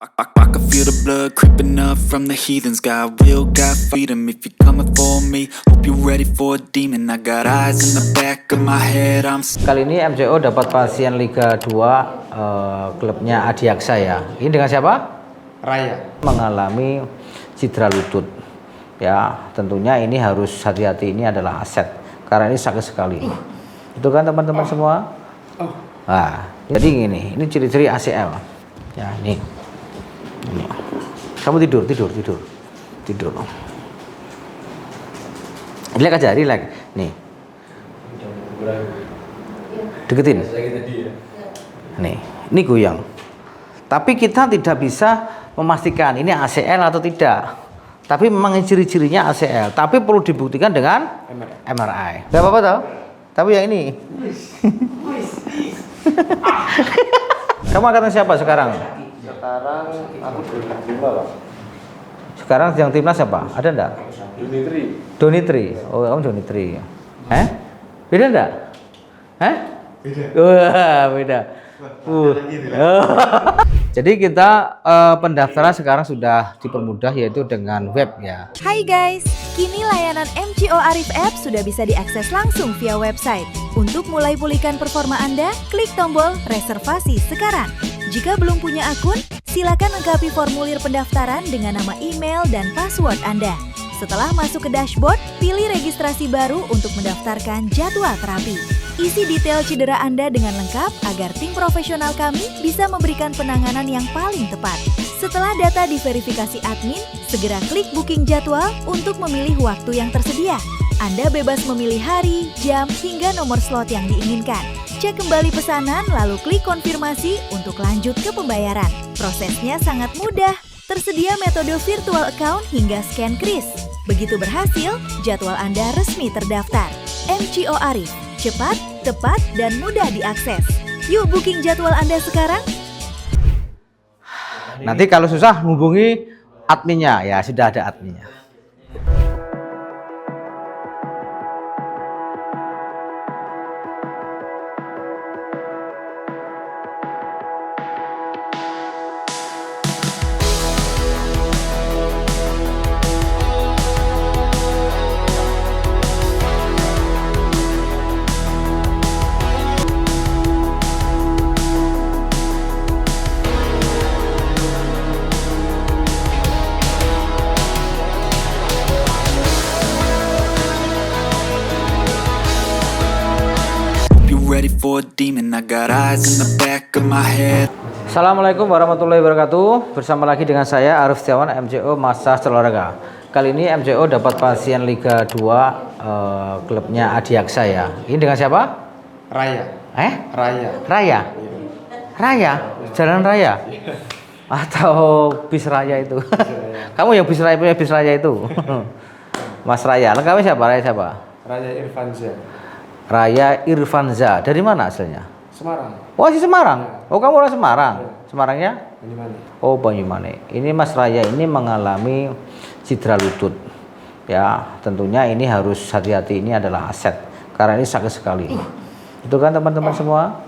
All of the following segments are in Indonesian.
I can feel the blood creeping up from the heathens. Got will, got freedom. If you're coming for me, hope you're ready for a demon. I got eyes in the back of my head. Kali ini MCO dapat pasien Liga 2 klubnya Adiaksa ya. Ini dengan siapa? Raya. Mengalami cedera lutut. Ya, tentunya ini harus hati-hati, ini adalah aset. Karena ini sakit sekali. Itu kan teman-teman semua? Nah, jadi ini ciri-ciri ACL. Ya, nih. Ini. Kamu tidur. Relax aja, relax. Nih. Deketin. Nih, ini goyang. Tapi kita tidak bisa memastikan ini ACL atau tidak. Tapi memang ciri-cirinya ACL. Tapi perlu dibuktikan dengan MRI. Gak apa-apa tau? Tapi yang ini. Kamu angkatan siapa sekarang? Sekarang aku berlima, Pak. Sekarang yang timnas siapa? Ada enggak? Donitri. Oh, kamu Donitri. Beda enggak? Beda. Wah, beda. Jadi kita pendaftaran sekarang sudah dipermudah, yaitu dengan web ya. Hai guys, kini layanan MCO Arif App sudah bisa diakses langsung via website. Untuk mulai pulihkan performa Anda, klik tombol reservasi sekarang. Jika belum punya akun, silakan lengkapi formulir pendaftaran dengan nama email dan password Anda. Setelah masuk ke dashboard, pilih registrasi baru untuk mendaftarkan jadwal terapi. Isi detail cedera Anda dengan lengkap agar tim profesional kami bisa memberikan penanganan yang paling tepat. Setelah data diverifikasi admin, segera klik booking jadwal untuk memilih waktu yang tersedia. Anda bebas memilih hari, jam, hingga nomor slot yang diinginkan. Cek kembali pesanan lalu klik konfirmasi untuk lanjut ke pembayaran. Prosesnya sangat mudah. Tersedia metode virtual account hingga scan kris. Begitu berhasil, jadwal Anda resmi terdaftar. MCO Arif, cepat, tepat, dan mudah diakses. Yuk booking jadwal Anda sekarang. Nanti kalau susah hubungi adminnya, ya sudah ada adminnya. Ready for a demon. I got eyes in the back of my head. Assalamualaikum warahmatullahi wabarakatuh. Bersama lagi dengan saya Arif Setiawan, MCO Massage Olahraga. Kali ini MCO dapat pasien Liga 2 klubnya Adiaksa ya. Ini dengan siapa? Raya. Raya? Raya? Jalan Raya? Atau bis Raya itu? Kamu yang bis Raya, punya bis Raya itu? Mas Raya. Lengkapnya siapa? Raya siapa? Raya Irfanza. Raya Irfanza. Dari mana asalnya? Semarang. Oh, si Semarang. Oh, kamu orang Semarang. Semarangnya? Banyumanik. Oh, Banyumanik. Ini Mas Raya ini mengalami cedera lutut. Ya, tentunya ini harus hati-hati, ini adalah aset. Karena ini sakit sekali. Itu kan teman-teman semua?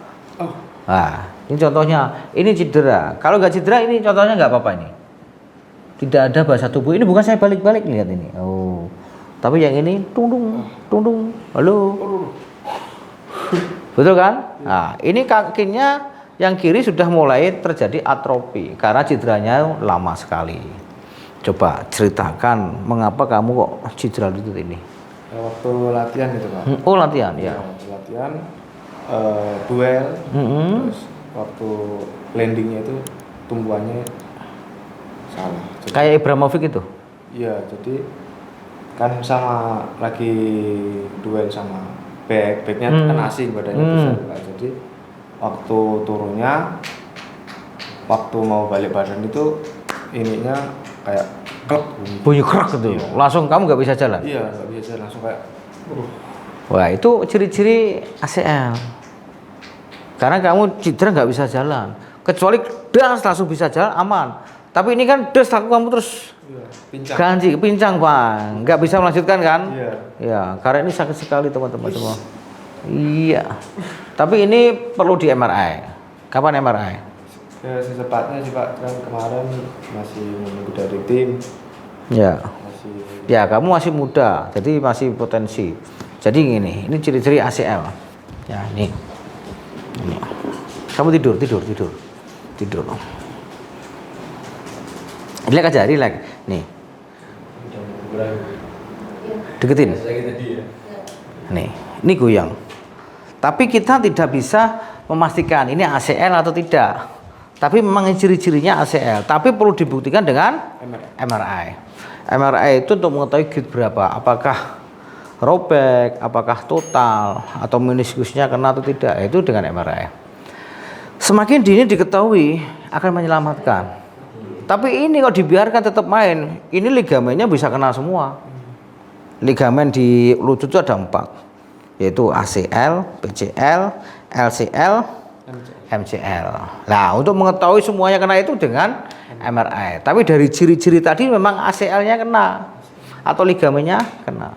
Nah, ini contohnya. Ini cedera. Kalau nggak cedera, ini contohnya nggak apa-apa ini. Tidak ada bahasa tubuh. Ini bukan saya balik-balik, lihat ini. Oh. Tapi yang ini tungdung. Halo. Betul kan? Nah, ini kakinya yang kiri sudah mulai terjadi atrofi karena cederanya lama sekali. Coba ceritakan mengapa kamu kok cedera lutut ini? Waktu latihan gitu, Pak. Oh, latihan ya. Waktu latihan duel. Terus waktu landingnya itu tumbuhannya salah. Kayak Ibrahimovic itu? Iya, jadi kan sama lagi duel sama backnya kan asing badannya besar, Pak. Jadi waktu turunnya, waktu mau balik badan itu ininya kayak klek, bunyi kerak gitu. Iya. Langsung kamu nggak bisa jalan? Iya, nggak bisa langsung kayak Wah, itu ciri-ciri ACL. Karena kamu cedera nggak bisa jalan. Kecuali das langsung bisa jalan, aman. Tapi ini kan das kamu terus pincang, Pak. Nggak bisa melanjutkan kan? Iya. Ya, karena ini sakit sekali teman-teman semua. Iya. Tapi ini perlu di MRI. Kapan MRI? Ya secepatnya sih Pak, kan kemarin masih menunggu dari tim. Ya. Masih Ya, kamu masih muda, jadi masih potensi. Jadi gini, ini ciri-ciri ACL. Ya, ini. Kamu tidur. Relax aja, relax. Nih. Deketin. Nih, ini goyang. Tapi kita tidak bisa memastikan ini ACL atau tidak. Tapi memang ciri-cirinya ACL, tapi perlu dibuktikan dengan MRI. MRI itu untuk mengetahui git berapa, apakah robek, apakah total, atau meniskusnya kena atau tidak, itu dengan MRI. Semakin dini diketahui akan menyelamatkan. Tapi ini kalau dibiarkan tetap main, ini ligamennya bisa kena semua. Ligamen di lutut itu ada 4, yaitu ACL, PCL, LCL, MCL. Nah, untuk mengetahui semuanya kena itu dengan MRI. Tapi dari ciri-ciri tadi memang ACL-nya kena atau ligamennya kena.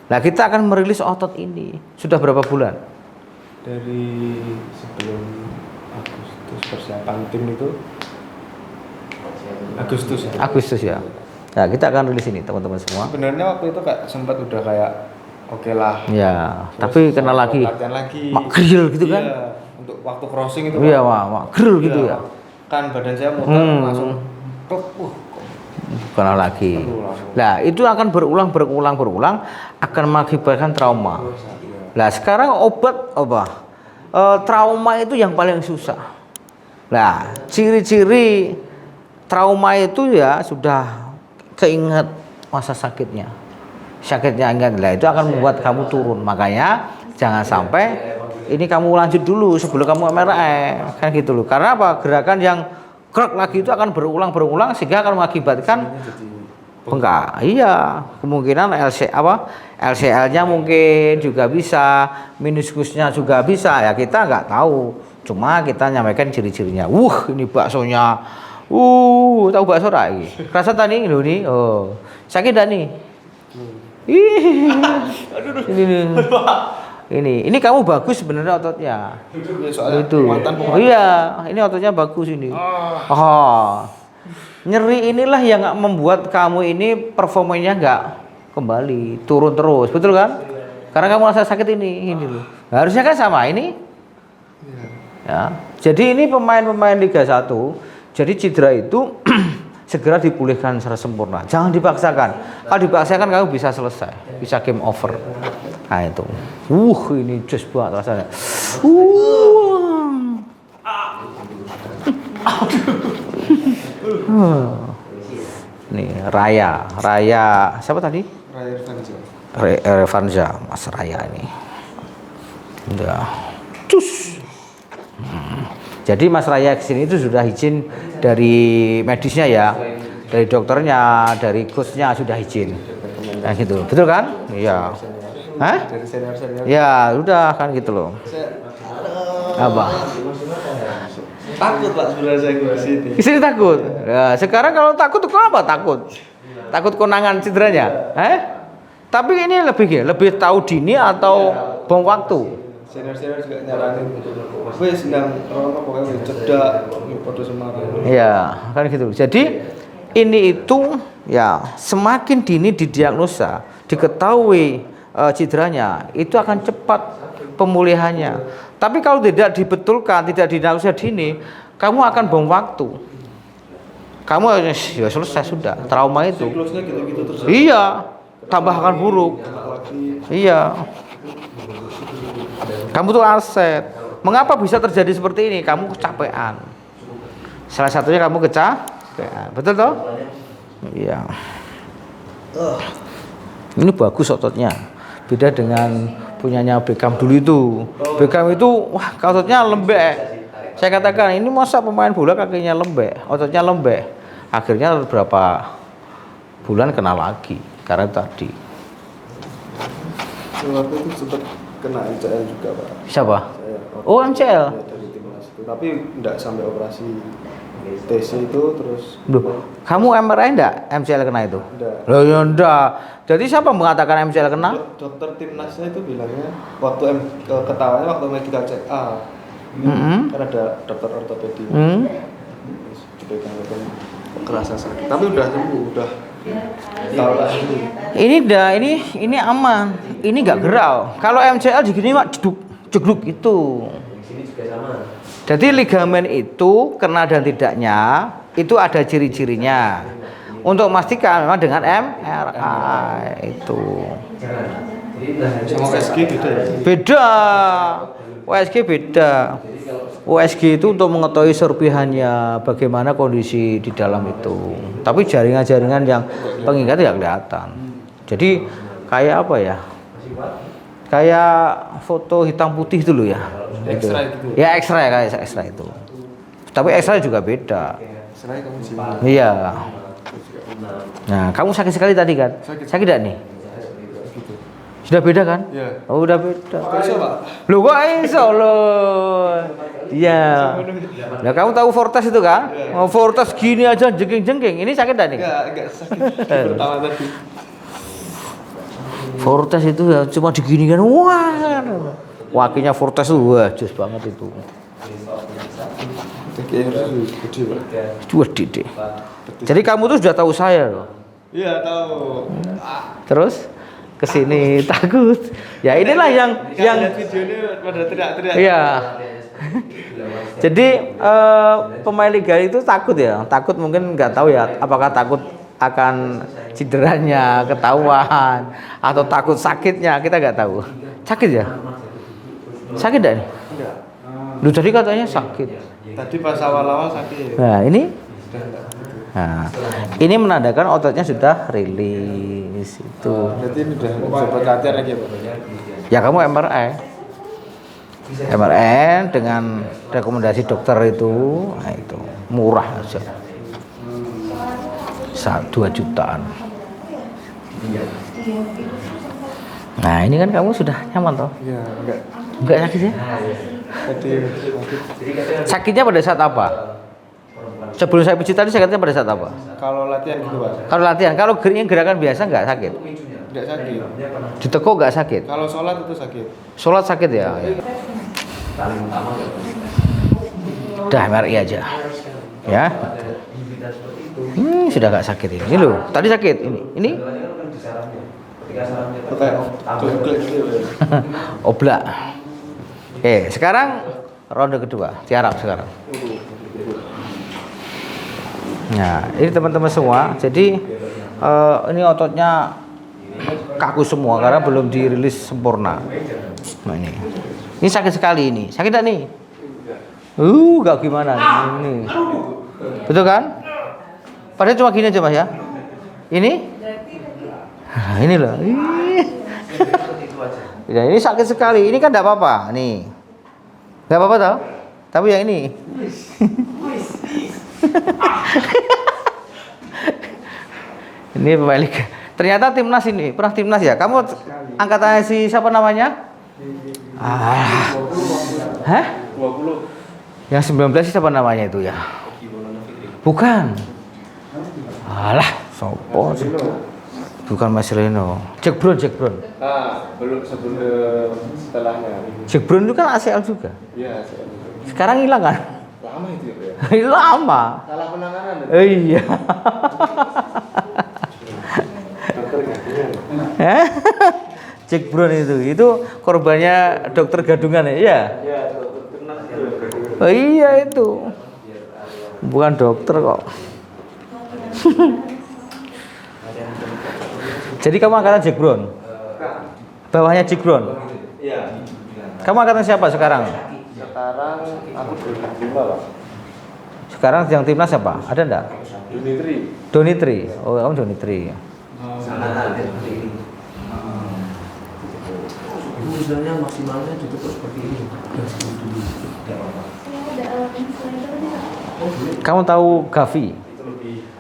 Nah, kita akan merilis otot ini. Sudah berapa bulan? dari sebelum Agustus persiapan tim itu Agustus ya. Nah, kita akan rilis ini teman-teman semua. Sebenarnya waktu itu sempat udah kayak oke lah. Ya, tapi kena lagi. Latihan lagi. Mak grill gitu kan? Iya, untuk waktu crossing itu. Iya, mak grill gitu ya. Kan badan saya muter langsung plek. Kena lagi. Nah, itu akan berulang akan mengakibatkan trauma. Nah, sekarang obat apa? Trauma itu yang paling susah. Nah, ciri-ciri trauma itu ya sudah keinget masa sakitnya ingat lah, itu akan membuat kamu turun. Makanya jangan sampai ini kamu lanjut dulu sebelum kamu MRI kan gitu loh. Karena apa? Gerakan yang gerak lagi itu akan berulang sehingga akan mengakibatkan bengkak. Iya, kemungkinan LCL-nya mungkin juga bisa, meniskusnya juga bisa ya, kita nggak tahu. Cuma kita nyampaikan ciri-cirinya. Ini baksonya. Tahu bakso ra iki? Kerasa tadi lho nih. Oh. Sakit dah nih. Ini kamu bagus sebenarnya ototnya. Itu. Iya, ini ototnya bagus ini. Nyeri inilah yang membuat kamu ini performanya nggak kembali, turun terus, betul kan? Karena kamu rasa sakit ini loh. Harusnya kan sama ini. Ya. Jadi ini pemain-pemain Liga 1. Jadi cedera itu segera dipulihkan secara sempurna. Jangan dipaksakan. Kalau dipaksakan kamu bisa selesai, bisa game over. Nah itu. Ini jos banget rasanya. Nih Raya siapa tadi? Raya Irfansyah, Mas Raya ini. Udah. Cus. Jadi Mas Raya kesini itu sudah izin dari medisnya ya, dari dokternya, dari coachnya sudah izin. Nah gitu, betul kan? Iya. Hah? Ya udah kan gitu loh. Apa? Takut Pak sebenarnya saya ke sini. Kesini takut. Ya, sekarang kalau takut tuh kenapa takut? Takut konangan cederanya? Tapi ini lebih tahu dini atau bom waktu? Senior juga nyaranin. Wes sedang pokoknya cedak pada Semarang. Iya, kan gitu. Jadi ini itu ya semakin dini didiagnosa, diketahui cederanya, itu akan cepat pemulihannya. Tapi kalau tidak dibetulkan, tidak didiagnosa dini, kamu akan bom waktu. Kamu ya selesai sudah trauma itu. Siklusnya gitu-gitu terus. Iya, tambah akan buruk. Iya. Kamu tuh aset. Mengapa bisa terjadi seperti ini? Kamu kecapean. Salah satunya kamu kecapean. Betul toh? Iya. Ini bagus ototnya. Beda dengan punyanya Beckham dulu itu. Beckham itu ototnya lembek. Saya katakan ini masa pemain bola kakinya lembek, ototnya lembek. Akhirnya beberapa bulan kena lagi karena tadi. Waktu itu sempat kena MCL juga Pak. Siapa? Oh MCL. Ya, dari timnas itu, tapi enggak sampai operasi TC itu terus. Kamu MRI enggak MCL kena itu? Enggak. Loh ya enggak. Jadi siapa mengatakan MCL kena? Dokter timnasnya itu bilangnya waktu ketawanya waktu medical check up. Kan ada dokter ortopedi. Dipegang-pegang kerasa sakit. Tapi udah sembuh, udah tahu lah sembuh. Ini aman. Ini nggak geral. Kalau MCL begini mak jeduk itu. Jadi ligamen itu kena dan tidaknya itu ada ciri-cirinya. Untuk memastikan memang dengan MRI itu. Sama USG beda ya? Beda. USG beda. USG itu untuk mengetahui serpihannya, bagaimana kondisi di dalam itu. Tapi jaringan-jaringan yang pengikat tidak kelihatan. Jadi kayak apa ya? Kayak foto hitam putih itu loh ya. Gitu. Ya X-ray kayak X-ray itu. Tapi X-ray juga beda. X-ray kamu sih. Iya. Nah, kamu sakit sekali tadi kan? Sakit tidak nih? Sudah beda kan? Iya. Oh, udah beda. Iso, Pak? Loh kok iso loh. Iya. Nah, kamu tahu Fortes itu kan? Oh, Fortes gini aja jengking-jengking. Ini sakit enggak nih? Enggak sakit. Pertama tadi. Fortes itu ya cuma digini kan. Wah. Wakinya Fortes tuh wah, jos banget itu. Gede deh. Jadi kamu tuh sudah tahu saya loh. Iya, tahu. Terus kesini takut. Ya inilah yang videonya pada teriak-teriak. Iya. Jadi pemain Liga itu takut ya. Takut mungkin nggak tahu ya. Apakah takut akan cederanya ketahuan atau takut sakitnya, kita nggak tahu. Sakit ya? Sakit enggak nih? Enggak. Lu tadi katanya sakit. Tadi pas awal-awal sakit. Nah, ini Sudah enggak. nah, ini menandakan ototnya sudah rilis itu. Berarti ini udah sempat latihan lagi ya, Pak? Ya kamu MRI dengan rekomendasi dokter itu, nah itu murah aja. 2 jutaan. Nah ini kan kamu sudah nyaman toh? Iya, enggak. Enggak sakit ya? Tadi sakit. Sakitnya pada saat apa? Sebelum saya pijit tadi sakitnya pada saat apa? Kalau latihan gitu, Pak? Kalau latihan, kalau gerakan biasa nggak sakit? Enggak sakit. Ditekuk nggak sakit? Kalau sholat itu sakit. Sholat sakit ya? Udah MRI aja, ya. Sudah nggak sakit ini. Ini loh, tadi sakit. Ini. Oblak. Oke, sekarang ronde kedua, tiarap sekarang. Nah, ini teman-teman semua. Jadi ini ototnya kaku semua karena belum dirilis sempurna. Nah ini sakit sekali ini. Sakit enggak nih? Gak gimana ini. Betul kan? Padahal cuma gini aja Mas ya. Ini? Nah, ini loh. Ya, ini sakit sekali. Ini kan enggak apa-apa. Nih. Enggak apa-apa tau? Tapi yang ini. Ini pemain Liga. Ternyata timnas ini, pernah timnas ya? Kamu angkatannya si siapa namanya? Hah? 20. Yang 19 siapa namanya itu ya? Bukan. Alah, sopo sih? Bukan Mas Reno. Jack Brown. Belum sebelum setelahnya. Jack Brown itu kan ACL juga. Iya, ACL. Sekarang hilang kan? Lama itu ya. Lama. Salah penanganan. Iya. Jack Brown itu korbannya dokter gadungan ya? Iya. Iya, dokter timnas. Oh iya itu. Bukan dokter kok. Jadi kamu angkatan Jack Brown? Bawahnya Jack Brown? Iya. Kamu angkatan siapa sekarang? Sekarang aku 2005, Pak. Sekarang yang timnas siapa? Ada enggak? Donitri. Oh, kamu Donitri. Sebenarnya maksimalnya cukup seperti ini. Kamu tahu Gavi?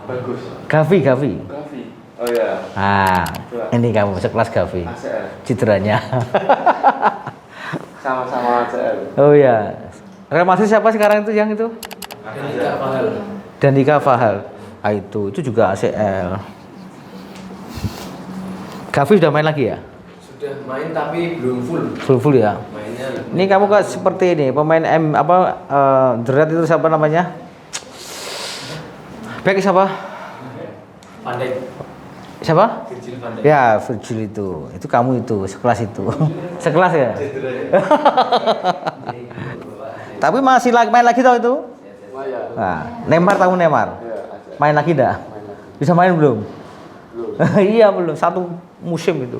Bagus. Gavi. Oh ya. Ini kamu sekelas Gavi. ACL. Citranya. Sama-sama ACL. Oh ya. Real Madrid siapa sekarang itu yang itu? Danica Fahal. Itu juga ACL. Gavi sudah main lagi ya? Sudah main tapi belum full. Full ya. Mainnya Ini kamu kok seperti ini pemain The Red itu siapa namanya? Back siapa? Pandai. Siapa? Virgil Pandai. Ya, Virgil itu kamu itu, sekelas itu. Sekelas ya? Tapi masih main lagi tau itu? Nah, Neymar tahu Neymar? Main lagi enggak? Bisa main belum? Iya belum, satu musim itu.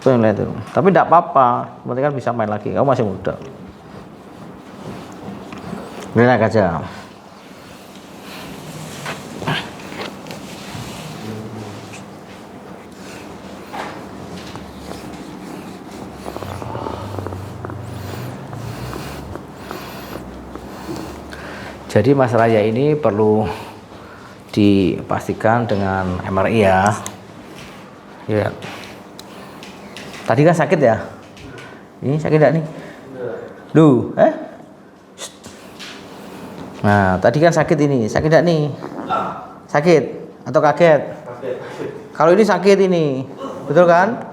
Tuh yang lihat itu. Tapi enggak apa-apa, penting kan bisa main lagi. Kamu masih muda. Relax aja. Jadi Mas Raya ini perlu dipastikan dengan MRI ya. Ya. Tadi kan sakit ya? Ini sakit enggak nih? Duh, Shh. Nah, tadi kan sakit ini, sakit enggak nih? Sakit atau kaget? Kalau ini sakit ini, betul kan?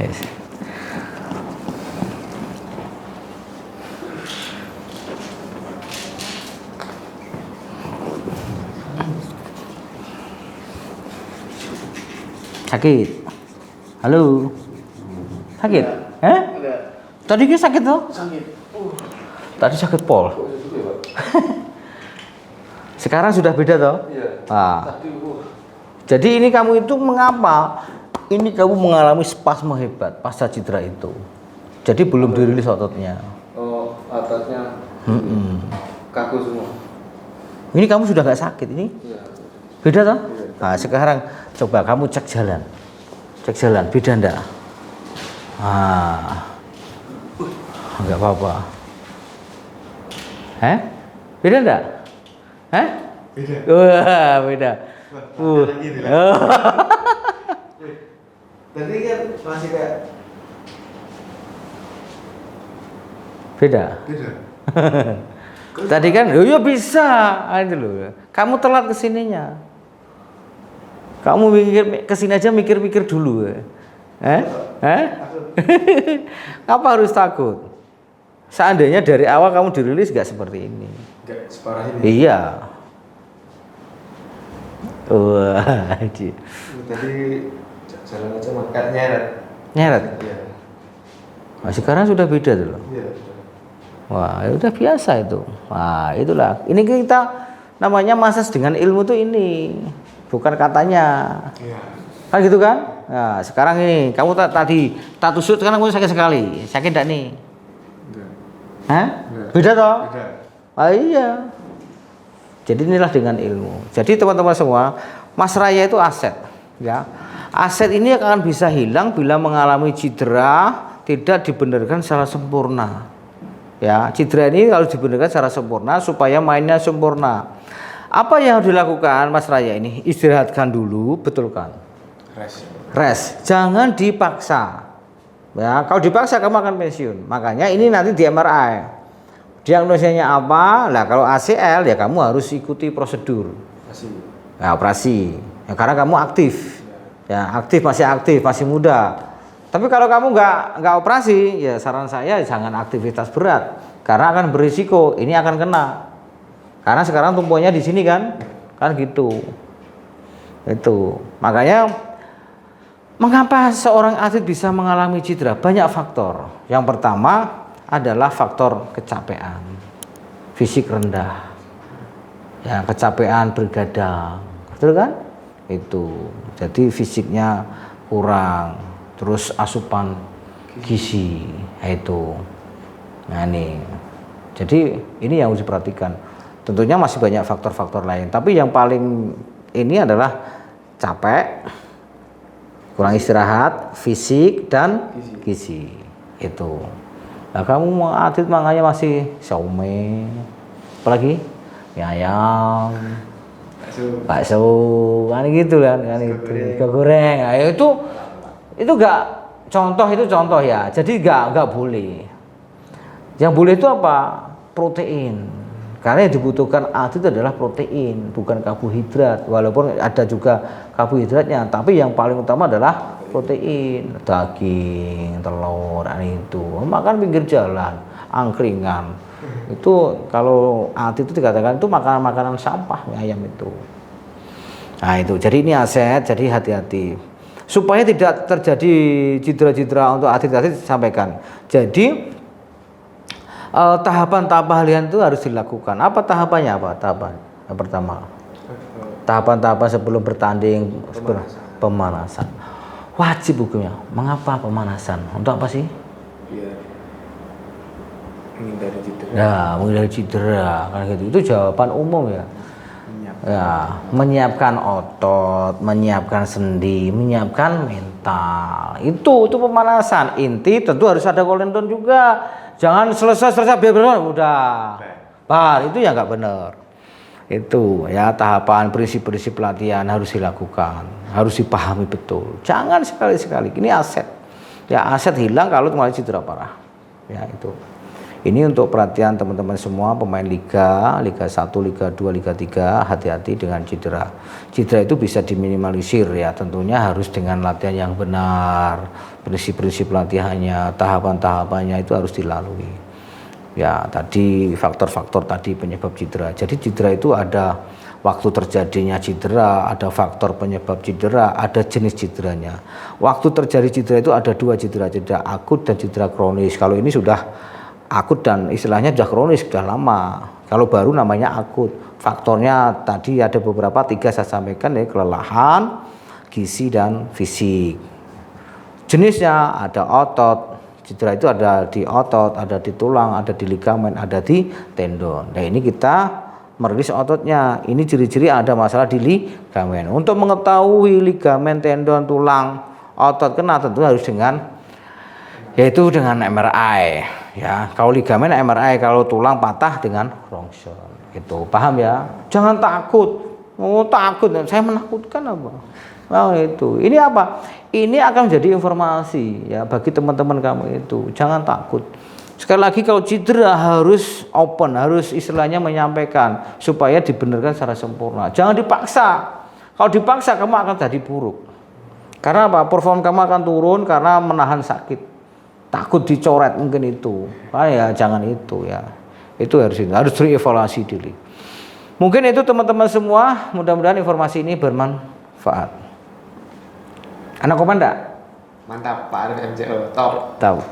Yes. Sakit. Halo. Sakit? Tadi kan sakit toh? Sakit. Tadi sakit pol. Sekarang sudah beda toh? Iya. Nah. Jadi ini kamu itu mengapa? Ini kamu mengalami spasme hebat pasca cedera itu. Jadi belum dirilis ototnya. Oh, ototnya kaku semua. Ini kamu sudah nggak sakit ini? Iya. Beda toh? Nah, sekarang coba kamu cek jalan. Cek jalan, beda enggak? Ah. Enggak apa-apa. Beda enggak? Beda. Wah, beda. Tadi kan masih kayak Beda. Tadi kan, ya bisa, itu loh. Kamu telat kesininya. Kamu mikir kesini aja mikir-mikir dulu. Apa harus takut? Seandainya dari awal kamu dirilis gak seperti ini. Gak separah ini. Iya. Wah, Tadi jalan aja makan nyeret. nyeret. Iya. Nah, sekarang sudah beda tuh. Iya. Wah, ya udah biasa itu. Wah, itulah. Ini kita namanya massage dengan ilmu tuh ini. Bukan katanya. Iya. Kan gitu kan? Nah, sekarang ini kamu tadi tak tusuk kan kamu sakit sekali. Sakit enggak nih? Enggak. Beda toh? Beda. Ah, iya. Jadi inilah dengan ilmu. Jadi teman-teman semua, Mas Raya itu aset, ya. Aset ini akan bisa hilang bila mengalami cedera tidak dibenarkan secara sempurna. Ya, cedera ini kalau dibenarkan secara sempurna supaya mainnya sempurna. Apa yang harus dilakukan Mas Raya ini? Istirahatkan dulu, betulkan. Rest. Jangan dipaksa. Ya, kalau dipaksa kamu akan pensiun. Makanya ini nanti di MRI. Diagnosanya apa? Lah kalau ACL ya kamu harus ikuti prosedur. Ya, operasi. Ya, karena kamu aktif. Ya, masih aktif, masih muda. Tapi kalau kamu nggak operasi, ya saran saya jangan aktivitas berat. Karena akan berisiko, ini akan kena. Karena sekarang tumpuannya di sini kan gitu. Itu. Makanya mengapa seorang atlet bisa mengalami cedera? Banyak faktor. Yang pertama adalah faktor kecapean. Fisik rendah. Ya, kecapean bergadang. Betul kan? Itu. Jadi fisiknya kurang. Terus asupan gizi, itu. Nah, ini. Jadi ini yang harus diperhatikan. Tentunya masih banyak faktor-faktor lain, tapi yang paling ini adalah capek, kurang istirahat, fisik dan gizi. Itu. Nah, kamu mau atlet makanya masih siomay, apalagi mie ayam, bakso, kan gitu kan itu, goreng. Nah, itu contoh ya. Jadi nggak boleh. Yang boleh itu apa? Protein. Karena yang dibutuhkan atlet adalah protein, bukan karbohidrat. Walaupun ada juga karbohidratnya, tapi yang paling utama adalah protein, daging, telur, itu. Makan pinggir jalan, angkringan. Itu kalau ATI itu dikatakan itu makanan sampah ayam itu. Nah itu, jadi ini aset, jadi hati-hati. Supaya tidak terjadi cedera-cedera untuk atlet-atlet sampaikan. Jadi tahapan-tahapan itu harus dilakukan. Apa tahapannya? Tahapan yang pertama, tahapan-tahapan sebelum bertanding, pemanasan. Wajib hukumnya. Mengapa pemanasan? Untuk apa sih? Biar menghindari cedera. Ya, menghindari cedera kan gitu. Itu jawaban umum ya. Ya, menyiapkan otot, menyiapkan sendi, menyiapkan mental. Itu pemanasan. Inti tentu harus ada kolendon juga. Jangan selesai biar udah. Bar, itu ya nggak benar. Itu ya tahapan prinsip-prinsip latihan harus dilakukan, harus dipahami betul. Jangan sekali-sekali. Ini aset. Ya, aset hilang kalau mulai cedera parah. Ya, itu. Ini untuk perhatian teman-teman semua pemain Liga 1, Liga 2, Liga 3, hati-hati dengan cedera. Cedera itu bisa diminimalisir ya, tentunya harus dengan latihan yang benar. Prinsip-prinsip latihannya, tahapan-tahapannya itu harus dilalui. Ya, tadi faktor-faktor tadi penyebab cedera. Jadi cedera itu ada waktu terjadinya cedera, ada faktor penyebab cedera, ada jenis cederanya. Waktu terjadi cedera itu ada 2 cedera akut dan cedera kronis. Kalau ini sudah akut dan istilahnya sudah kronis, sudah lama. Kalau baru namanya akut. Faktornya tadi ada beberapa, 3 saya sampaikan ya, kelelahan, gizi dan fisik. Jenisnya ada otot, cedera itu ada di otot, ada di tulang, ada di ligamen, ada di tendon. Nah ini kita merilis ototnya. Ini ciri-ciri ada masalah di ligamen. Untuk mengetahui ligamen, tendon, tulang, otot kena tentu harus dengan yaitu dengan MRI ya. Kalau ligamen MRI, kalau tulang patah dengan rongsen. Itu paham ya? Jangan takut. Oh, takut. Saya menakutkan apa? Oh, itu. Ini apa? Ini akan menjadi informasi ya bagi teman-teman kamu itu. Jangan takut. Sekali lagi kalau cedera harus open, harus istilahnya menyampaikan supaya dibenarkan secara sempurna. Jangan dipaksa. Kalau dipaksa kamu akan jadi buruk. Karena apa? Perform kamu akan turun karena menahan sakit. Takut dicoret mungkin itu. Ya jangan itu ya. Itu harus dievaluasi diri. Mungkin itu teman-teman semua, mudah-mudahan informasi ini bermanfaat. Anak komen enggak? Mantap Pak Arif MCO, top. Tahu.